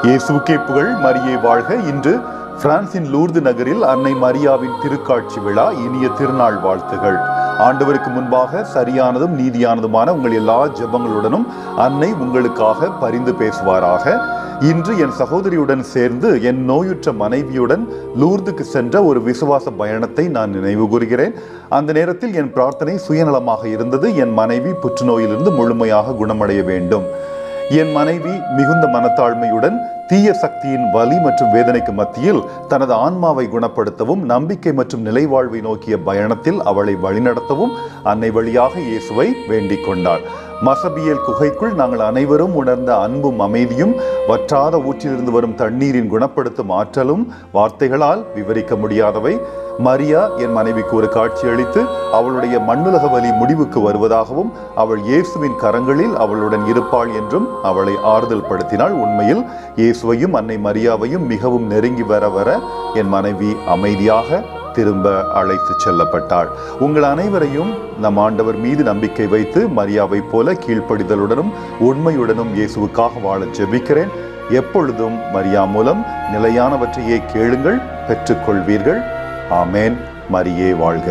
இயேசுவுக்கே புகழ், மரியே வாழ்க. இன்று பிரான்சின் லூர்து நகரில் அன்னை மரியாவின் திருக்காட்சி விழா. இனிய திருநாள் வாழ்த்துகள். ஆண்டவருக்கு முன்பாக சரியானதும் நீதியானதுமான உங்கள் எல்லா ஜெபங்களுடனும் அன்னை உங்களுக்காக பரிந்து பேசுவாராக. இன்று என் சகோதரியுடன் சேர்ந்து என் நோயுற்ற மனைவியுடன் லூர்துக்கு சென்ற ஒரு விசுவாச பயணத்தை நான் நினைவு கூறுகிறேன். அந்த நேரத்தில் என் பிரார்த்தனை சுயநலமாக இருந்தது. என் மனைவி புற்றுநோயிலிருந்து முழுமையாக குணமடைய வேண்டும். என் மனைவி மிகுந்த மனத்தாழ்மையுடன் தீய சக்தியின் வலி மற்றும் வேதனைக்கு மத்தியில் தனது ஆன்மாவை குணப்படுத்தவும் நம்பிக்கை மற்றும் நிலைவாழ்வை நோக்கிய பயணத்தில் அவளை வழிநடத்தவும் அன்னை வழியாக இயேசுவை வேண்டிக் கொண்டாள். மசபியல் குகைக்குள் நாங்கள் அனைவரும் உணர்ந்த அன்பும் அமைதியும் வற்றாத ஊற்றிலிருந்து வரும் தண்ணீரின் குணப்படுத்தும் ஆற்றலும் வார்த்தைகளால் விவரிக்க முடியாதவை. மரியா என் மனைவிக்கு ஒரு காட்சி அளித்து அவளுடைய மண்ணுலக வலி முடிவுக்கு வருவதாகவும் அவள் இயேசுவின் கரங்களில் அவளுடன் இருப்பாள் என்றும் அவளை ஆறுதல் படுத்தினாள். உண்மையில் இயேசுவையும் அன்னை மரியாவையும் மிகவும் நெருங்கி வர வர என் மனைவி அமைதியாக திரும்ப அழைத்து செல்லப்பட்டாள். உங்கள் அனைவரையும் நம் ஆண்டவர் மீது நம்பிக்கை வைத்து மரியாவை போல கீழ்ப்படிதலுடனும் உண்மையுடனும் இயேசுவுக்காக வாழ ஜெபிக்கிறேன். எப்பொழுதும் மரியா மூலம் நிலையானவற்றையே கேளுங்கள், பெற்றுக்கொள்வீர்கள். ஆமேன். மரியே வாழ்க.